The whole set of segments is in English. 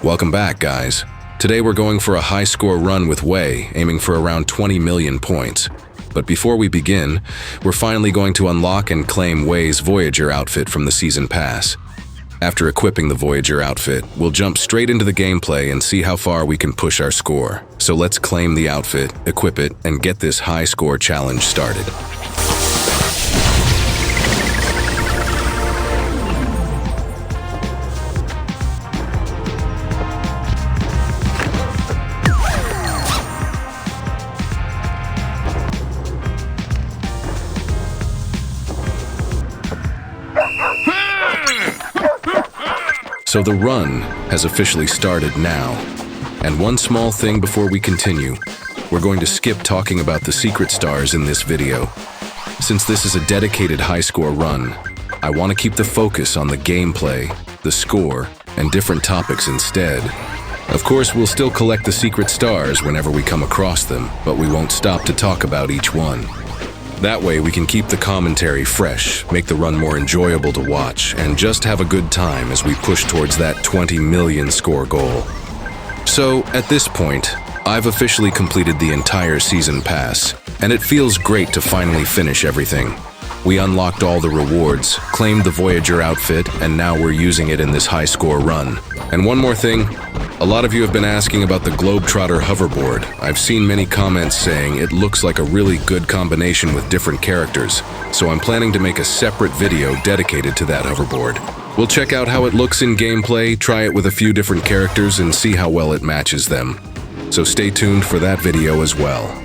Welcome back, guys. Today we're going for a high score run with Wei, aiming for around 20 million points. But before we begin, we're finally going to unlock and claim Wei's Voyager outfit from the Season Pass. After equipping the Voyager outfit, we'll jump straight into the gameplay and see how far we can push our score. So let's claim the outfit, equip it, and get this high score challenge started. So the run has officially started now. And one small thing before we continue, we're going to skip talking about the secret stars in this video. Since this is a dedicated high score run, I want to keep the focus on the gameplay, the score, and different topics instead. Of course, we'll still collect the secret stars whenever we come across them, but we won't stop to talk about each one. That way we can keep the commentary fresh, make the run more enjoyable to watch, and just have a good time as we push towards that 20 million score goal. So, at this point, I've officially completed the entire Season Pass, and it feels great to finally finish everything. We unlocked all the rewards, claimed the Voyager outfit, and now we're using it in this high score run. And one more thing, a lot of you have been asking about the Globetrotter hoverboard. I've seen many comments saying it looks like a really good combination with different characters, so I'm planning to make a separate video dedicated to that hoverboard. We'll check out how it looks in gameplay, try it with a few different characters, and see how well it matches them. So stay tuned for that video as well.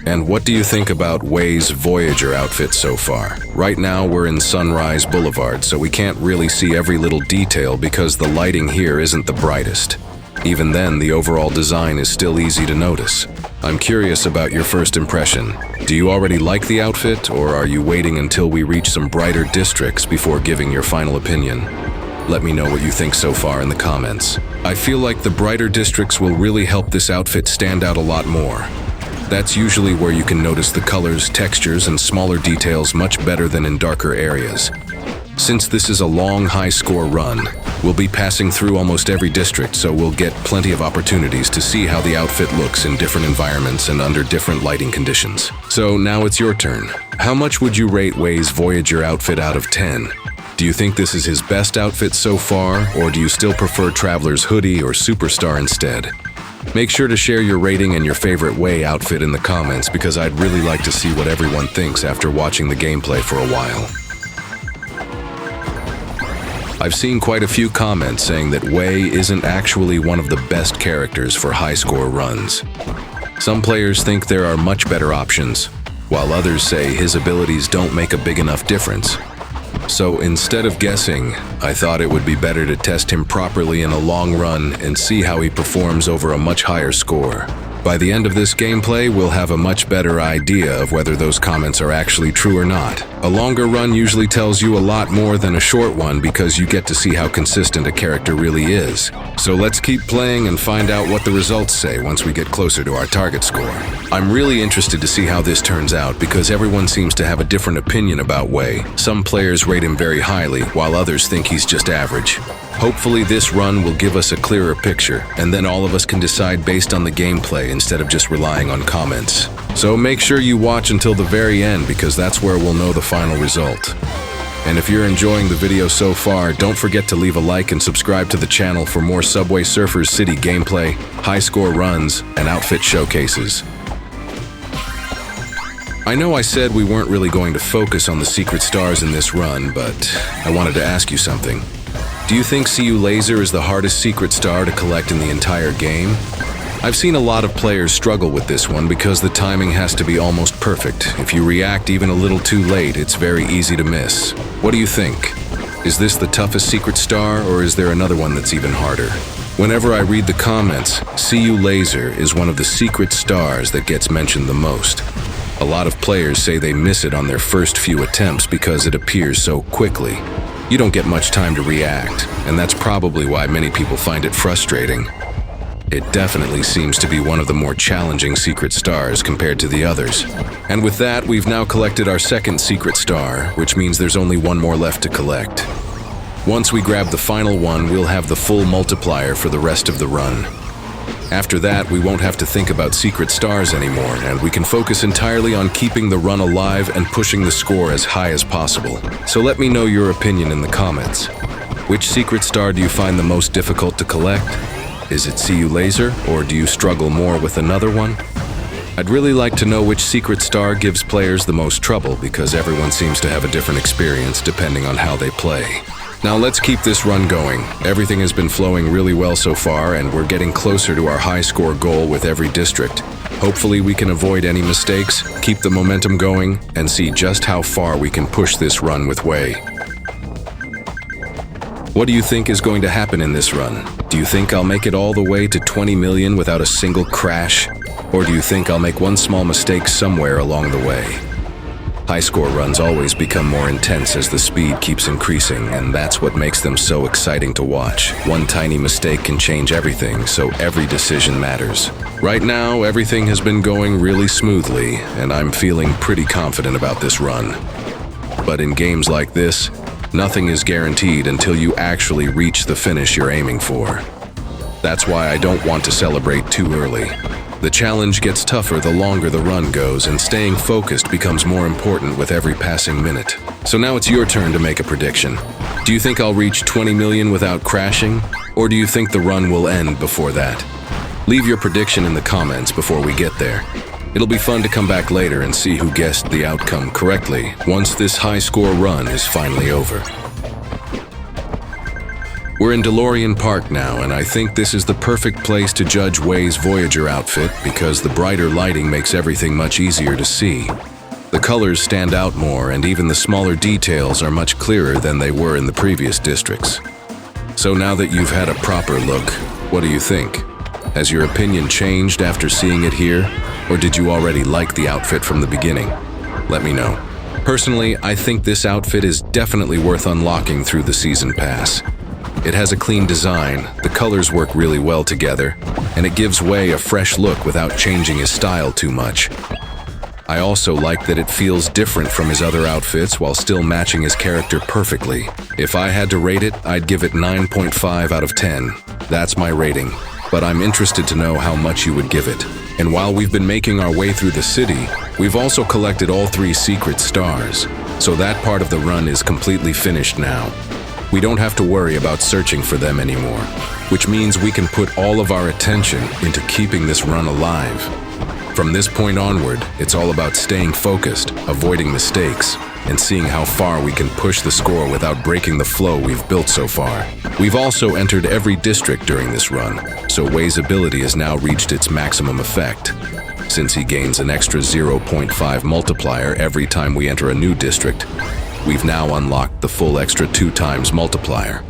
And what do you think about Wei's Voyager outfit so far? Right now we're in Sunrise Boulevard, so we can't really see every little detail because the lighting here isn't the brightest. Even then, the overall design is still easy to notice. I'm curious about your first impression. Do you already like the outfit, or are you waiting until we reach some brighter districts before giving your final opinion? Let me know what you think so far in the comments. I feel like the brighter districts will really help this outfit stand out a lot more. That's usually where you can notice the colors, textures, and smaller details much better than in darker areas. Since this is a long high-score run, we'll be passing through almost every district, so we'll get plenty of opportunities to see how the outfit looks in different environments and under different lighting conditions. So now it's your turn. How much would you rate Wei's Voyager outfit out of 10? Do you think this is his best outfit so far, or do you still prefer Traveler's hoodie or Superstar instead? Make sure to share your rating and your favorite Wei outfit in the comments because I'd really like to see what everyone thinks after watching the gameplay for a while. I've seen quite a few comments saying that Wei isn't actually one of the best characters for high-score runs. Some players think there are much better options, while others say his abilities don't make a big enough difference. So instead of guessing, I thought it would be better to test him properly in a long run and see how he performs over a much higher score. By the end of this gameplay, we'll have a much better idea of whether those comments are actually true or not. A longer run usually tells you a lot more than a short one because you get to see how consistent a character really is. So let's keep playing and find out what the results say once we get closer to our target score. I'm really interested to see how this turns out because everyone seems to have a different opinion about Wei. Some players rate him very highly, while others think he's just average. Hopefully this run will give us a clearer picture, and then all of us can decide based on the gameplay instead of just relying on comments. So make sure you watch until the very end because that's where we'll know the final result. And if you're enjoying the video so far, don't forget to leave a like and subscribe to the channel for more Subway Surfers City gameplay, high-score runs, and outfit showcases. I know I said we weren't really going to focus on the secret stars in this run, but I wanted to ask you something. Do you think CU Laser is the hardest secret star to collect in the entire game? I've seen a lot of players struggle with this one because the timing has to be almost perfect. If you react even a little too late, it's very easy to miss. What do you think? Is this the toughest secret star, or is there another one that's even harder? Whenever I read the comments, CU Laser is one of the secret stars that gets mentioned the most. A lot of players say they miss it on their first few attempts because it appears so quickly. You don't get much time to react, and that's probably why many people find it frustrating. It definitely seems to be one of the more challenging secret stars compared to the others. And with that, we've now collected our second secret star, which means there's only one more left to collect. Once we grab the final one, we'll have the full multiplier for the rest of the run. After that, we won't have to think about secret stars anymore, and we can focus entirely on keeping the run alive and pushing the score as high as possible. So let me know your opinion in the comments. Which secret star do you find the most difficult to collect? Is it CU Laser, or do you struggle more with another one? I'd really like to know which secret star gives players the most trouble, because everyone seems to have a different experience depending on how they play. Now let's keep this run going. Everything has been flowing really well so far, and we're getting closer to our high score goal with every district. Hopefully we can avoid any mistakes, keep the momentum going, and see just how far we can push this run with Wei. What do you think is going to happen in this run? Do you think I'll make it all the way to 20 million without a single crash? Or do you think I'll make one small mistake somewhere along the way? High score runs always become more intense as the speed keeps increasing, and that's what makes them so exciting to watch. One tiny mistake can change everything, so every decision matters. Right now, everything has been going really smoothly, and I'm feeling pretty confident about this run. But in games like this, nothing is guaranteed until you actually reach the finish you're aiming for. That's why I don't want to celebrate too early. The challenge gets tougher the longer the run goes, and staying focused becomes more important with every passing minute. So now it's your turn to make a prediction. Do you think I'll reach 20 million without crashing? Or do you think the run will end before that? Leave your prediction in the comments before we get there. It'll be fun to come back later and see who guessed the outcome correctly once this high score run is finally over. We're in DeLorean Park now, and I think this is the perfect place to judge Wei's Voyager outfit because the brighter lighting makes everything much easier to see. The colors stand out more, and even the smaller details are much clearer than they were in the previous districts. So now that you've had a proper look, what do you think? Has your opinion changed after seeing it here, or did you already like the outfit from the beginning? Let me know. Personally, I think this outfit is definitely worth unlocking through the Season Pass. It has a clean design, the colors work really well together, and it gives Wei a fresh look without changing his style too much. I also like that it feels different from his other outfits while still matching his character perfectly. If I had to rate it, I'd give it 9.5 out of 10. That's my rating, but I'm interested to know how much you would give it. And while we've been making our way through the city, we've also collected all 3 secret stars, so that part of the run is completely finished now. We don't have to worry about searching for them anymore, which means we can put all of our attention into keeping this run alive. From this point onward, it's all about staying focused, avoiding mistakes, and seeing how far we can push the score without breaking the flow we've built so far. We've also entered every district during this run, so Wei's ability has now reached its maximum effect, since he gains an extra 0.5 multiplier every time we enter a new district. We've now unlocked the full extra 2 times multiplier.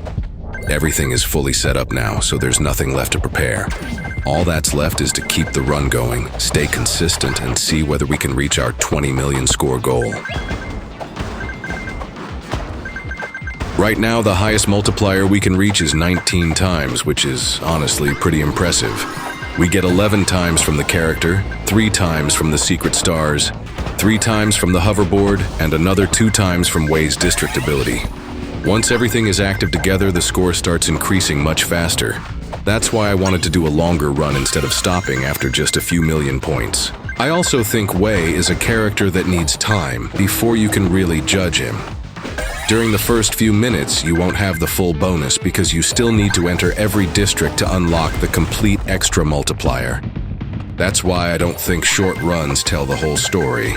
Everything is fully set up now, so there's nothing left to prepare. All that's left is to keep the run going, stay consistent, and see whether we can reach our 20 million score goal. Right now, the highest multiplier we can reach is 19 times, which is honestly pretty impressive. We get 11 times from the character, 3 times from the secret stars, 3 times from the hoverboard, and another 2 times from Wei's district ability. Once everything is active together, the score starts increasing much faster. That's why I wanted to do a longer run instead of stopping after just a few million points. I also think Wei is a character that needs time before you can really judge him. During the first few minutes, you won't have the full bonus because you still need to enter every district to unlock the complete extra multiplier. That's why I don't think short runs tell the whole story.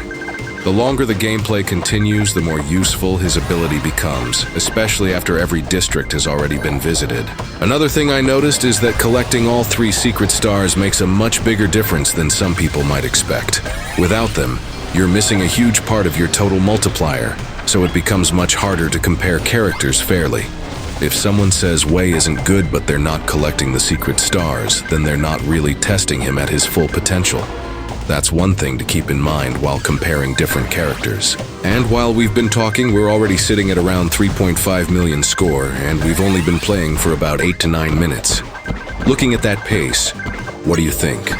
The longer the gameplay continues, the more useful his ability becomes, especially after every district has already been visited. Another thing I noticed is that collecting all 3 secret stars makes a much bigger difference than some people might expect. Without them, you're missing a huge part of your total multiplier, so it becomes much harder to compare characters fairly. If someone says Wei isn't good but they're not collecting the secret stars, then they're not really testing him at his full potential. That's one thing to keep in mind while comparing different characters. And while we've been talking, we're already sitting at around 3.5 million score, and we've only been playing for about 8 to 9 minutes. Looking at that pace, what do you think?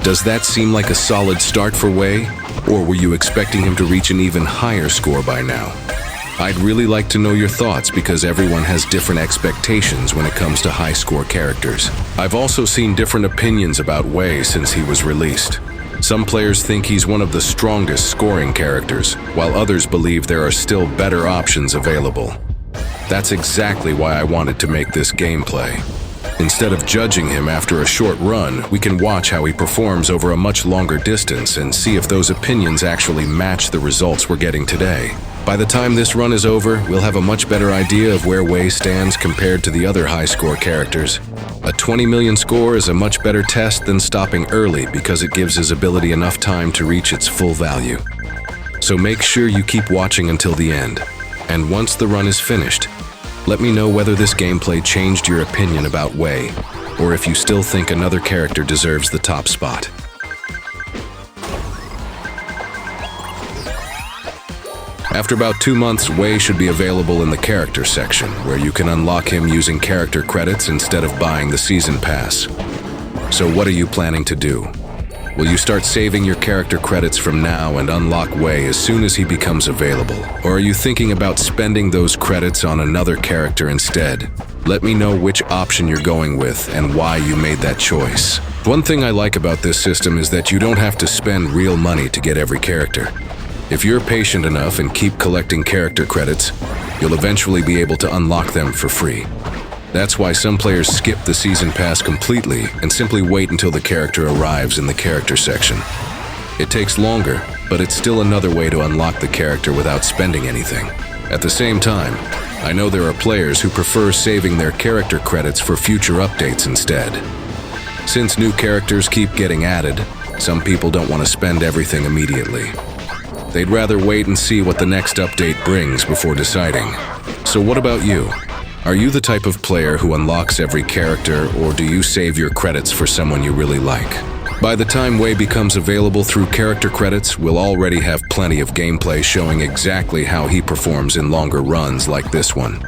Does that seem like a solid start for Wei, or were you expecting him to reach an even higher score by now? I'd really like to know your thoughts because everyone has different expectations when it comes to high-score characters. I've also seen different opinions about Wei since he was released. Some players think he's one of the strongest scoring characters, while others believe there are still better options available. That's exactly why I wanted to make this gameplay. Instead of judging him after a short run, we can watch how he performs over a much longer distance and see if those opinions actually match the results we're getting today. By the time this run is over, we'll have a much better idea of where Wei stands compared to the other high-score characters. A 20 million score is a much better test than stopping early because it gives his ability enough time to reach its full value. So make sure you keep watching until the end. And once the run is finished, let me know whether this gameplay changed your opinion about Wei, or if you still think another character deserves the top spot. After about 2 months, Wei should be available in the character section, where you can unlock him using character credits instead of buying the season pass. So what are you planning to do? Will you start saving your character credits from now and unlock Wei as soon as he becomes available? Or are you thinking about spending those credits on another character instead? Let me know which option you're going with and why you made that choice. One thing I like about this system is that you don't have to spend real money to get every character. If you're patient enough and keep collecting character credits, you'll eventually be able to unlock them for free. That's why some players skip the season pass completely and simply wait until the character arrives in the character section. It takes longer, but it's still another way to unlock the character without spending anything. At the same time, I know there are players who prefer saving their character credits for future updates instead. Since new characters keep getting added, some people don't want to spend everything immediately. They'd rather wait and see what the next update brings before deciding. So what about you? Are you the type of player who unlocks every character, or do you save your credits for someone you really like? By the time Wei becomes available through character credits, we'll already have plenty of gameplay showing exactly how he performs in longer runs like this one.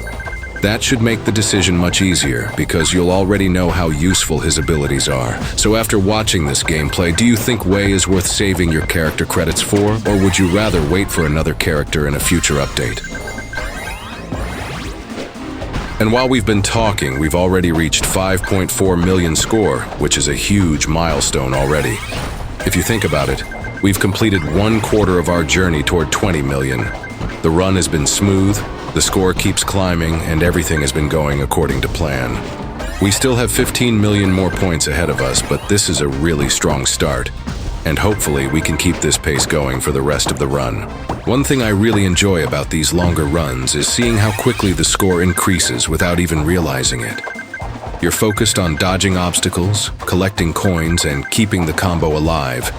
That should make the decision much easier, because you'll already know how useful his abilities are. So after watching this gameplay, do you think Wei is worth saving your character credits for, or would you rather wait for another character in a future update? And while we've been talking, we've already reached 5.4 million score, which is a huge milestone already. If you think about it, we've completed 1/4 of our journey toward 20 million. The run has been smooth, the score keeps climbing, and everything has been going according to plan. We still have 15 million more points ahead of us, but this is a really strong start. And hopefully we can keep this pace going for the rest of the run. One thing I really enjoy about these longer runs is seeing how quickly the score increases without even realizing it. You're focused on dodging obstacles, collecting coins, and keeping the combo alive,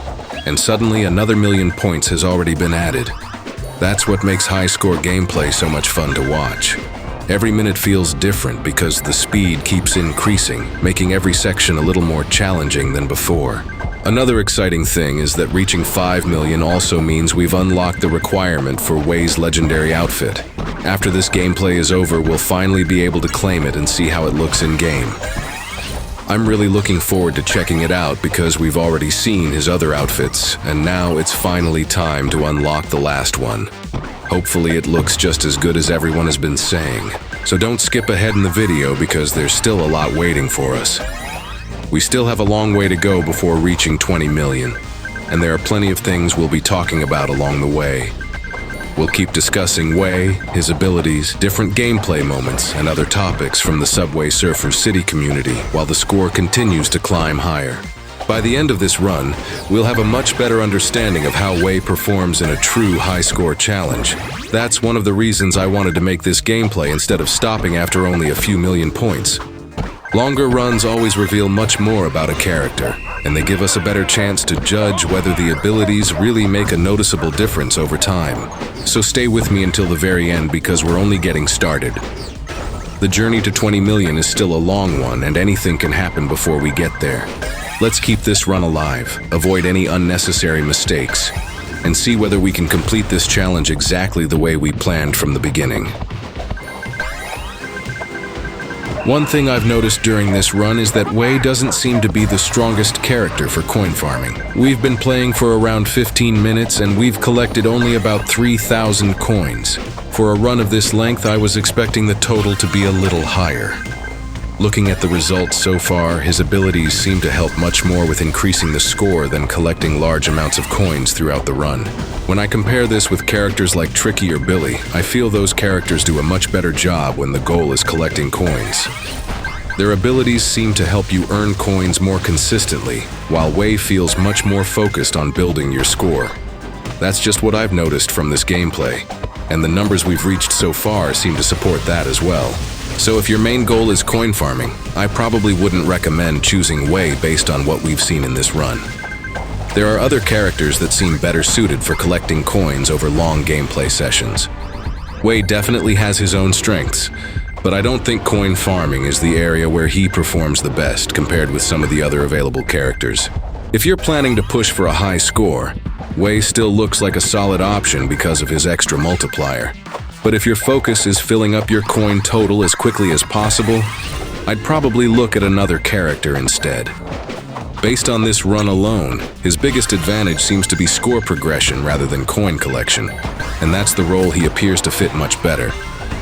and suddenly another 1,000,000 points has already been added. That's what makes high-score gameplay so much fun to watch. Every minute feels different because the speed keeps increasing, making every section a little more challenging than before. Another exciting thing is that reaching 5 million also means we've unlocked the requirement for Wei's Legendary Outfit. After this gameplay is over, we'll finally be able to claim it and see how it looks in-game. I'm really looking forward to checking it out because we've already seen his other outfits, and now it's finally time to unlock the last one. Hopefully it looks just as good as everyone has been saying. So don't skip ahead in the video because there's still a lot waiting for us. We still have a long way to go before reaching 20 million, and there are plenty of things we'll be talking about along the way. We'll keep discussing Wei, his abilities, different gameplay moments, and other topics from the Subway Surfer City community while the score continues to climb higher. By the end of this run, we'll have a much better understanding of how Wei performs in a true high-score challenge. That's one of the reasons I wanted to make this gameplay instead of stopping after only a few million points. Longer runs always reveal much more about a character, and they give us a better chance to judge whether the abilities really make a noticeable difference over time. So stay with me until the very end because we're only getting started. The journey to 20 million is still a long one, and anything can happen before we get there. Let's keep this run alive, avoid any unnecessary mistakes, and see whether we can complete this challenge exactly the way we planned from the beginning. One thing I've noticed during this run is that Wei doesn't seem to be the strongest character for coin farming. We've been playing for around 15 minutes and we've collected only about 3,000 coins. For a run of this length, I was expecting the total to be a little higher. Looking at the results so far, his abilities seem to help much more with increasing the score than collecting large amounts of coins throughout the run. When I compare this with characters like Tricky or Billy, I feel those characters do a much better job when the goal is collecting coins. Their abilities seem to help you earn coins more consistently, while Wei feels much more focused on building your score. That's just what I've noticed from this gameplay, and the numbers we've reached so far seem to support that as well. So if your main goal is coin farming, I probably wouldn't recommend choosing Wei based on what we've seen in this run. There are other characters that seem better suited for collecting coins over long gameplay sessions. Wei definitely has his own strengths, but I don't think coin farming is the area where he performs the best compared with some of the other available characters. If you're planning to push for a high score, Wei still looks like a solid option because of his extra multiplier. But if your focus is filling up your coin total as quickly as possible, I'd probably look at another character instead. Based on this run alone, his biggest advantage seems to be score progression rather than coin collection, and that's the role he appears to fit much better.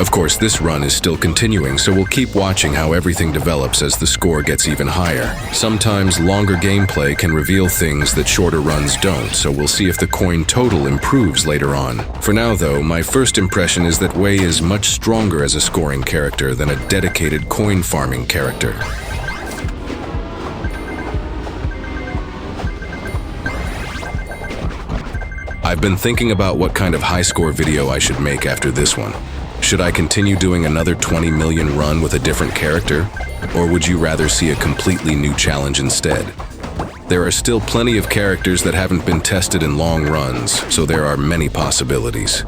Of course, this run is still continuing, so we'll keep watching how everything develops as the score gets even higher. Sometimes longer gameplay can reveal things that shorter runs don't, so we'll see if the coin total improves later on. For now though, my first impression is that Wei is much stronger as a scoring character than a dedicated coin farming character. I've been thinking about what kind of high score video I should make after this one. Should I continue doing another 20 million run with a different character? Or would you rather see a completely new challenge instead? There are still plenty of characters that haven't been tested in long runs, so there are many possibilities.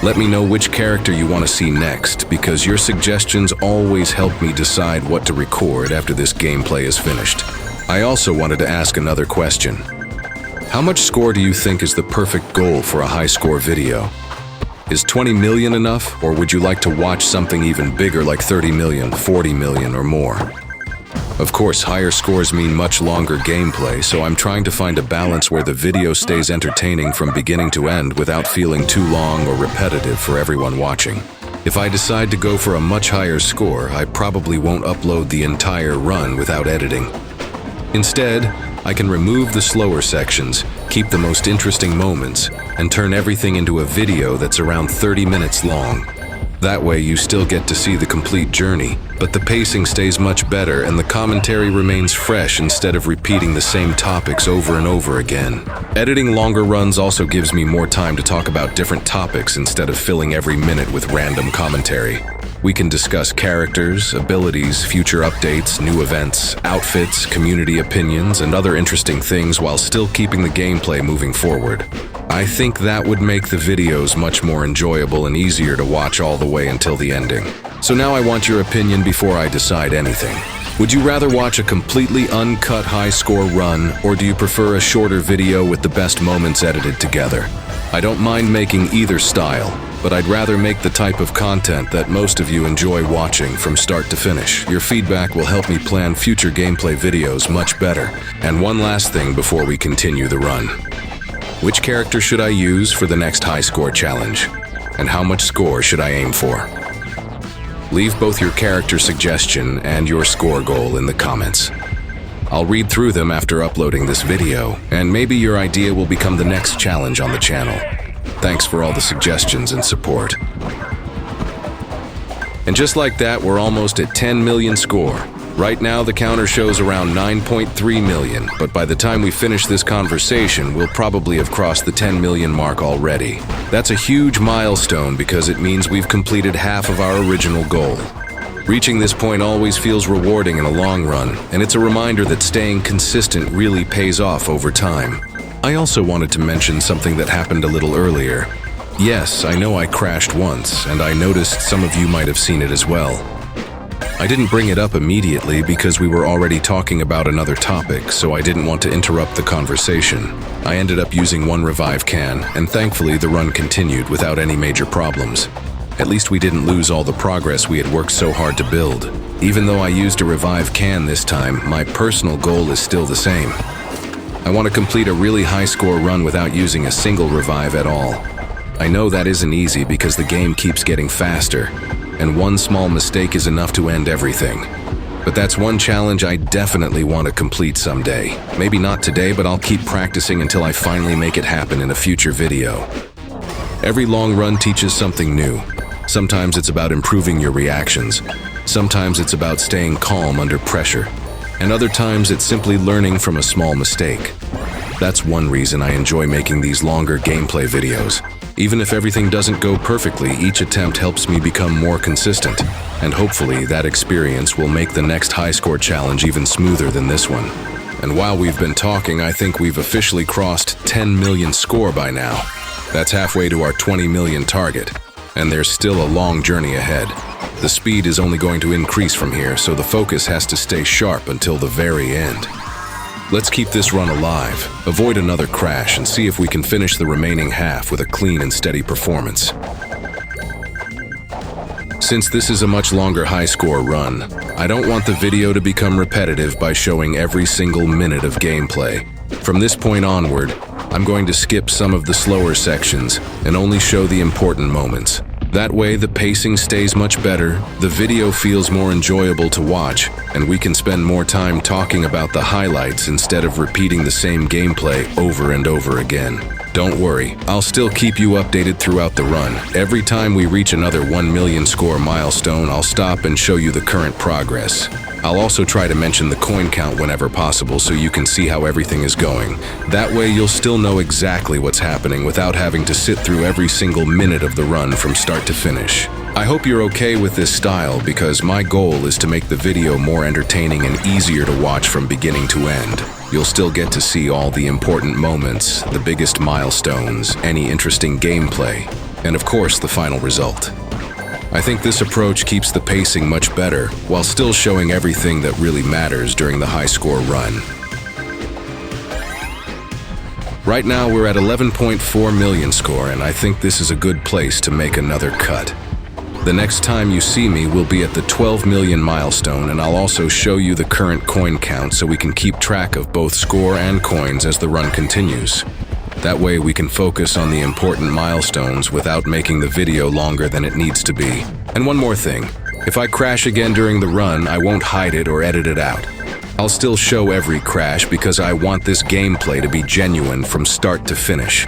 Let me know which character you want to see next, because your suggestions always help me decide what to record after this gameplay is finished. I also wanted to ask another question. How much score do you think is the perfect goal for a high score video? Is 20 million enough, or would you like to watch something even bigger like 30 million, 40 million, or more? Of course, higher scores mean much longer gameplay, so I'm trying to find a balance where the video stays entertaining from beginning to end without feeling too long or repetitive for everyone watching. If I decide to go for a much higher score, I probably won't upload the entire run without editing. Instead, I can remove the slower sections, keep the most interesting moments, and turn everything into a video that's around 30 minutes long. That way you still get to see the complete journey, but the pacing stays much better and the commentary remains fresh instead of repeating the same topics over and over again. Editing longer runs also gives me more time to talk about different topics instead of filling every minute with random commentary. We can discuss characters, abilities, future updates, new events, outfits, community opinions, and other interesting things while still keeping the gameplay moving forward. I think that would make the videos much more enjoyable and easier to watch all the way until the ending. So now I want your opinion before I decide anything. Would you rather watch a completely uncut high-score run, or do you prefer a shorter video with the best moments edited together? I don't mind making either style, but I'd rather make the type of content that most of you enjoy watching from start to finish. Your feedback will help me plan future gameplay videos much better. And one last thing before we continue the run. Which character should I use for the next high score challenge? And how much score should I aim for? Leave both your character suggestion and your score goal in the comments. I'll read through them after uploading this video, and maybe your idea will become the next challenge on the channel. Thanks for all the suggestions and support. And just like that, we're almost at 10 million score. Right now, the counter shows around 9.3 million, but by the time we finish this conversation, we'll probably have crossed the 10 million mark already. That's a huge milestone because it means we've completed half of our original goal. Reaching this point always feels rewarding in a long run, and it's a reminder that staying consistent really pays off over time. I also wanted to mention something that happened a little earlier. Yes, I know I crashed once, and I noticed some of you might have seen it as well. I didn't bring it up immediately because we were already talking about another topic, so I didn't want to interrupt the conversation. I ended up using one revive can, and thankfully the run continued without any major problems. At least we didn't lose all the progress we had worked so hard to build. Even though I used a revive can this time, my personal goal is still the same. I want to complete a really high score run without using a single revive at all. I know that isn't easy because the game keeps getting faster, and one small mistake is enough to end everything. But that's one challenge I definitely want to complete someday. Maybe not today, but I'll keep practicing until I finally make it happen in a future video. Every long run teaches something new. Sometimes it's about improving your reactions. Sometimes it's about staying calm under pressure. And other times it's simply learning from a small mistake. That's one reason I enjoy making these longer gameplay videos. Even if everything doesn't go perfectly, each attempt helps me become more consistent. And hopefully that experience will make the next high score challenge even smoother than this one. And while we've been talking, I think we've officially crossed 10 million score by now. That's halfway to our 20 million target. And there's still a long journey ahead. The speed is only going to increase from here, so the focus has to stay sharp until the very end. Let's keep this run alive, avoid another crash, and see if we can finish the remaining half with a clean and steady performance. Since this is a much longer high-score run, I don't want the video to become repetitive by showing every single minute of gameplay. From this point onward, I'm going to skip some of the slower sections and only show the important moments. That way, the pacing stays much better, the video feels more enjoyable to watch, and we can spend more time talking about the highlights instead of repeating the same gameplay over and over again. Don't worry, I'll still keep you updated throughout the run. Every time we reach another 1 million score milestone, I'll stop and show you the current progress. I'll also try to mention the coin count whenever possible so you can see how everything is going. That way you'll still know exactly what's happening without having to sit through every single minute of the run from start to finish. I hope you're okay with this style because my goal is to make the video more entertaining and easier to watch from beginning to end. You'll still get to see all the important moments, the biggest milestones, any interesting gameplay, and of course the final result. I think this approach keeps the pacing much better while still showing everything that really matters during the high score run. Right now we're at 11.4 million score, and I think this is a good place to make another cut. The next time you see me will be at the 12 million milestone, and I'll also show you the current coin count so we can keep track of both score and coins as the run continues. That way we can focus on the important milestones without making the video longer than it needs to be. And one more thing, if I crash again during the run, I won't hide it or edit it out. I'll still show every crash because I want this gameplay to be genuine from start to finish.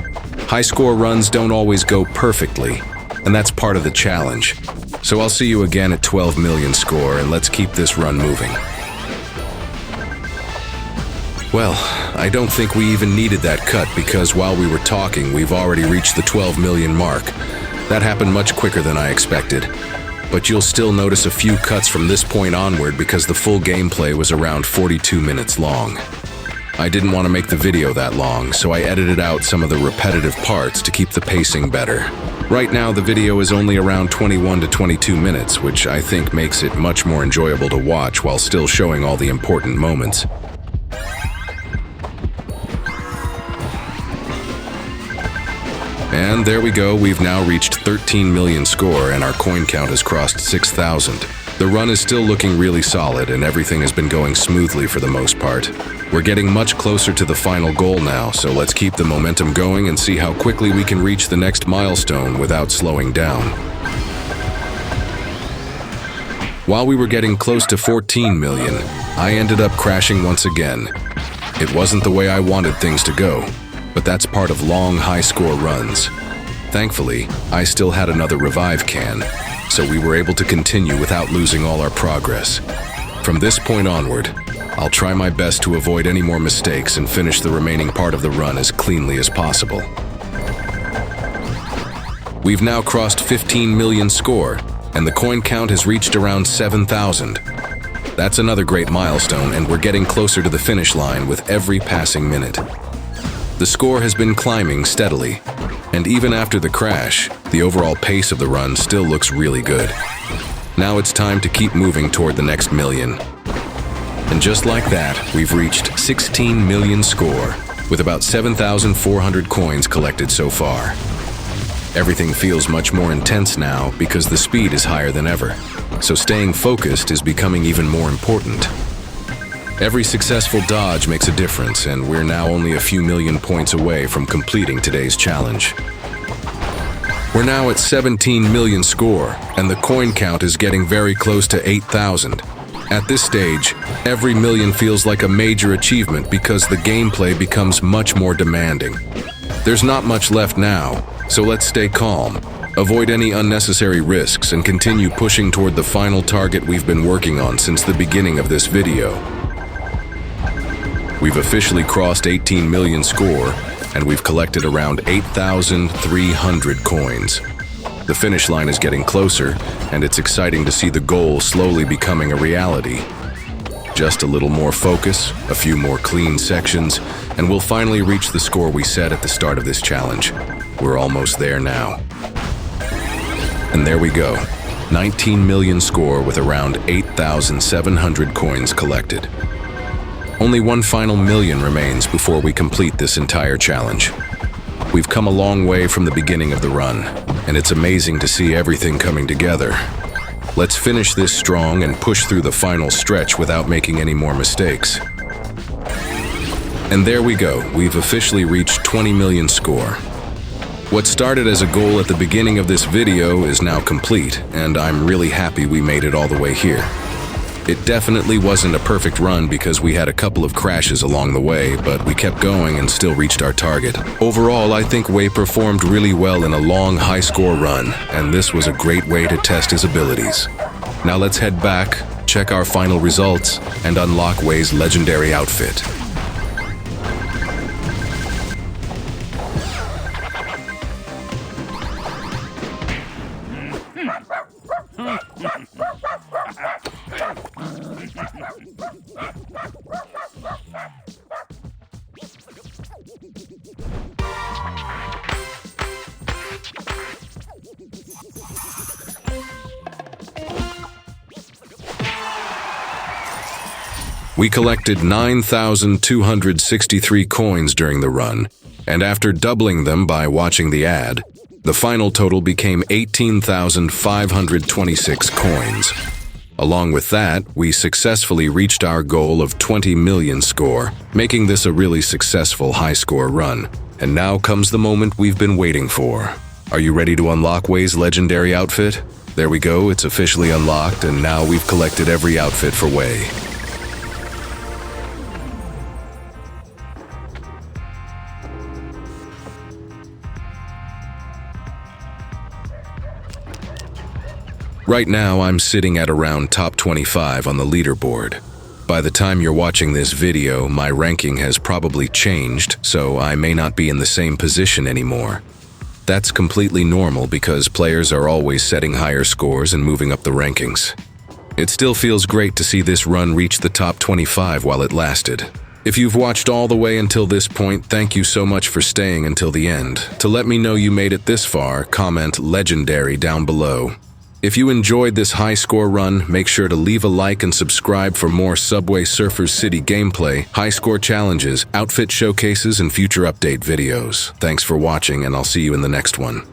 High score runs don't always go perfectly, and that's part of the challenge. So I'll see you again at 12 million score, and let's keep this run moving. Well, I don't think we even needed that cut because while we were talking, we've already reached the 12 million mark. That happened much quicker than I expected. But you'll still notice a few cuts from this point onward because the full gameplay was around 42 minutes long. I didn't want to make the video that long, so I edited out some of the repetitive parts to keep the pacing better. Right now, the video is only around 21 to 22 minutes, which I think makes it much more enjoyable to watch while still showing all the important moments. And there we go, we've now reached 13 million score and our coin count has crossed 6,000. The run is still looking really solid and everything has been going smoothly for the most part. We're getting much closer to the final goal now, so let's keep the momentum going and see how quickly we can reach the next milestone without slowing down. While we were getting close to 14 million, I ended up crashing once again. It wasn't the way I wanted things to go, but that's part of long high-score runs. Thankfully, I still had another revive can, so we were able to continue without losing all our progress. From this point onward, I'll try my best to avoid any more mistakes and finish the remaining part of the run as cleanly as possible. We've now crossed 15 million score, and the coin count has reached around 7,000. That's another great milestone, and we're getting closer to the finish line with every passing minute. The score has been climbing steadily, and even after the crash, the overall pace of the run still looks really good. Now it's time to keep moving toward the next million. And just like that, we've reached 16 million score, with about 7,400 coins collected so far. Everything feels much more intense now because the speed is higher than ever, so staying focused is becoming even more important. Every successful dodge makes a difference, and we're now only a few million points away from completing today's challenge. We're now at 17 million score, and the coin count is getting very close to 8,000. At this stage, every million feels like a major achievement because the gameplay becomes much more demanding. There's not much left now, so let's stay calm, avoid any unnecessary risks, and continue pushing toward the final target we've been working on since the beginning of this video. We've officially crossed 18 million score, and we've collected around 8,300 coins. The finish line is getting closer, and it's exciting to see the goal slowly becoming a reality. Just a little more focus, a few more clean sections, and we'll finally reach the score we set at the start of this challenge. We're almost there now. And there we go, 19 million score with around 8,700 coins collected. Only one final million remains before we complete this entire challenge. We've come a long way from the beginning of the run, and it's amazing to see everything coming together. Let's finish this strong and push through the final stretch without making any more mistakes. And there we go, we've officially reached 20 million score. What started as a goal at the beginning of this video is now complete, and I'm really happy we made it all the way here. It definitely wasn't a perfect run because we had a couple of crashes along the way, but we kept going and still reached our target. Overall, I think Wei performed really well in a long, high-score run, and this was a great way to test his abilities. Now let's head back, check our final results, and unlock Wei's legendary outfit. We collected 9,263 coins during the run, and after doubling them by watching the ad, the final total became 18,526 coins. Along with that, we successfully reached our goal of 20 million score, making this a really successful high-score run. And now comes the moment we've been waiting for. Are you ready to unlock Wei's legendary outfit? There we go, it's officially unlocked, and now we've collected every outfit for Wei. Right now, I'm sitting at around top 25 on the leaderboard. By the time you're watching this video, my ranking has probably changed, so I may not be in the same position anymore. That's completely normal because players are always setting higher scores and moving up the rankings. It still feels great to see this run reach the top 25 while it lasted. If you've watched all the way until this point, thank you so much for staying until the end. To let me know you made it this far, comment "Legendary" down below. If you enjoyed this high-score run, make sure to leave a like and subscribe for more Subway Surfers City gameplay, high-score challenges, outfit showcases, and future update videos. Thanks for watching, and I'll see you in the next one.